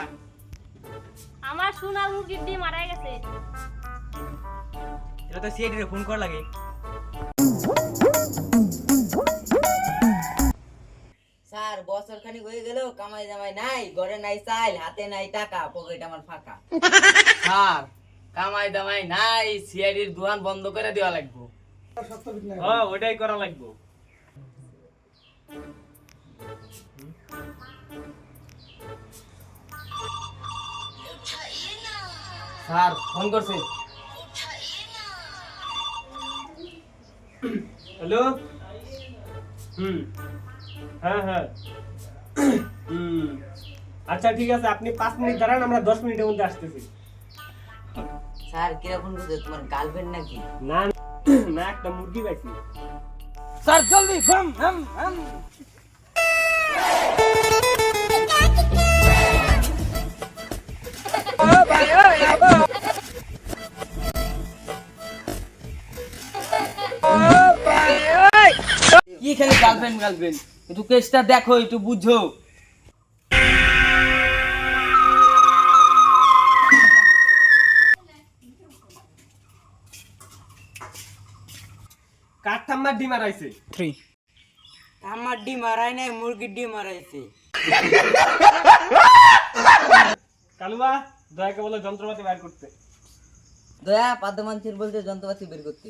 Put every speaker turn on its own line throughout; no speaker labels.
আম্মা?
আমার সোনা মুরগির ডিম মারা গেছে।
এটা তো সিআইডি রে ফোন করা লাগে।
স্যার বছর খানিক হয়ে গেল কামাই জামাই নাই, ঘরে নাই চাল, হাতে নাই টাকা, পকেট আমার ফাঁকা।
স্যার কামাই দামাই নাই, সিআইডির দোকান বন্ধ করে দেওয়া লাগবে।
হ্যাঁ ওটাই করা লাগবে।
স্যার ফোন করছে।
হ্যালো। হ্যাঁ হ্যাঁ। আচ্ছা ঠিক আছে, আপনি 5 মিনিট দাঁড়ান, আমরা 10 মিনিটের মধ্যে আসতেছি।
স্যার কিরা ফোন করছে, তোমার গার্লফ্রেন্ড নাকি?
না না, একটা মুরগি পাইছি।
স্যার জলদি ফোন কি খালি গার্লফ্রেন্ড গার্লফ্রেন্ড, একটু কেসটা দেখো, একটু বুঝো।
কার ঠাম্মার ডিম আড়াইছে?
আমার ডিম মারাই নাই, মুরগির ডিম মারাইছে।
কালুবা দয়াকে বলে যন্ত্রপাতি বের করতে।
দয়া পাদ্যমানসির বলতে যন্ত্রপাতি বের করতে।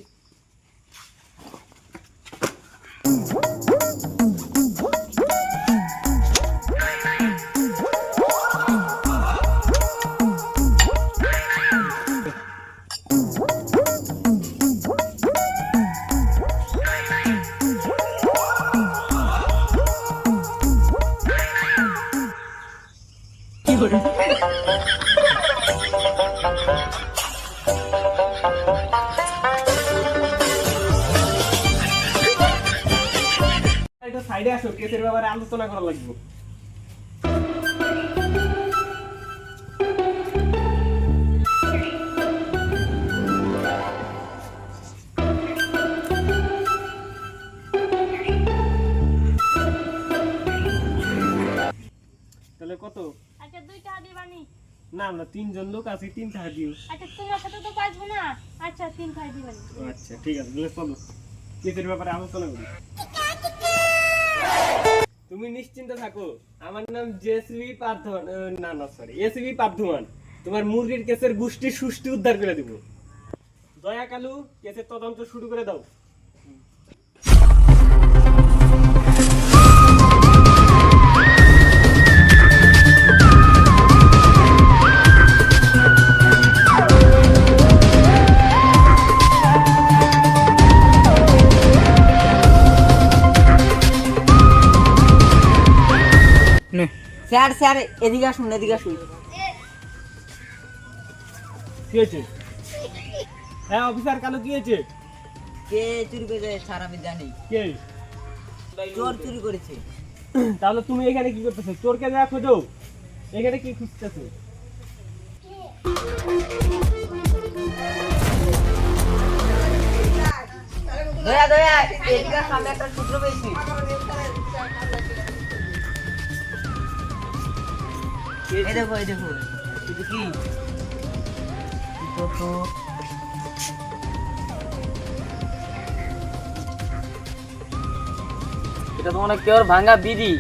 একটু সাইডে আসো, কেসের ব্যাপারে আলোচনা করা লাগবে। তাহলে কত?
আচ্ছা 2 টাকা দিবানি।
না আমরা 3 জন লোক আছি, 3 টাকা দিও।
আচ্ছা তোমার সাথে তো পাঁচবো না। আচ্ছা 3 টাকা দিবানি।
আচ্ছা ঠিক আছে, তাহলে চলো কেসের ব্যাপারে আলোচনা করি। তুমি নিশ্চিন্ত থাকো, আমার নাম জেসবি পার্থমান, না না সরি এসবি পার্থমান। তোমার মুরগির কেসের গোষ্ঠী সুষ্ঠু উদ্ধার করে দিব। দয়া কালু কেসের তদন্ত শুরু করে দাও।
স্যার স্যার এদিকে আসুন, এদিকে আসুন।
কি হয়েছে? হ্যাঁ অফিসার কালু, কি হয়েছে?
কে চুরি করেছে স্যার আমি জানি।
কে?
চোর চুরি করেছে।
তাহলে তুমি এখানে কি করতেছো? চোরকে যা খোঁজো, এখানে কি খুঁজতেছো?
দয়া দয়া এদিকে সামনে একটা সূত্র পেয়েছি। এই দেখো এই দেখো, এটা কি?
এটা তো মনে কেউ ভাঙা বিড়ি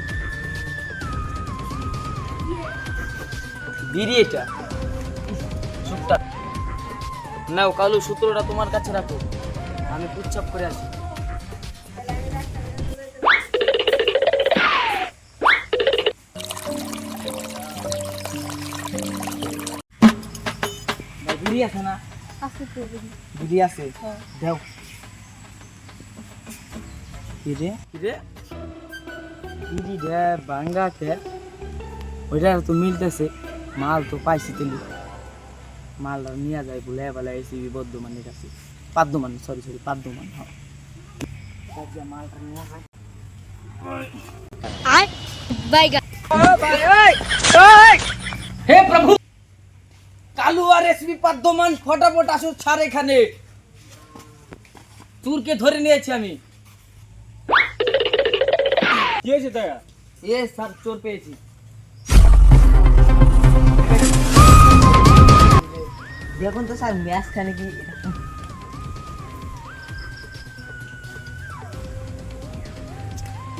বিড়ি এটা সূত্রটা নাও কালু, সূত্রটা তোমার কাছে রাখো, আমি পুচ্ছাপ করে আসি। বিড়ি আছে না?
আছে তো দিবি।
বিড়ি আছে, দাও। কিরে কিরে বিড়ি দে ভাঙ্গা কে, ওইটা তো মিলতেছে, মাল তো পাইছি তেলি, মালটা নিয়ে যায় বলে বলে এসিবি বর্ধমানের কাছে, পাদ্যমান সরি সরি পাদ্যমান। হ্যাঁ মালটা নিয়ে যায়।
আয় বাইগা।
হে প্রভু, কালু আর এসবি পাদ্যমান ফটাফট আসো ছাড় এখানে, চুরকে ধরে নিয়েছি আমি।
কি হয়েছে দয়া?
এ স্যার চোর পেয়েছি।
দেখুন তো স্যার ম্যাচ খানে কি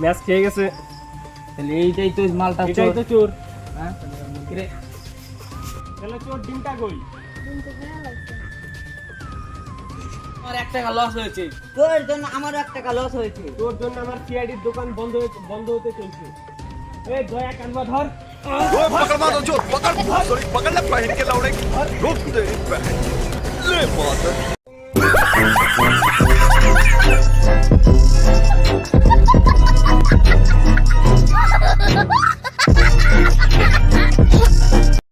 ম্যাচ খেয়ে গেছে।
তাহলে এইটাই তো মালটা
এটাই
চোর।
তো চোর।
হ্যাঁ কিরে,
তাহলে চোর ডিমটা কই?
আমার 1 টাকা লস হয়েছে।
তোর জন্য আমারও 1 টাকা লস হয়েছে।
তোর জন্য আমার সিআইডির দোকান বন্ধ হতে চলছে। এই দয়া কানবা ধর।
ओए पकड़ मारो चोर पकड़ सॉरी पकड़ ले बहन के लौड़े रुक दे बहन ले माता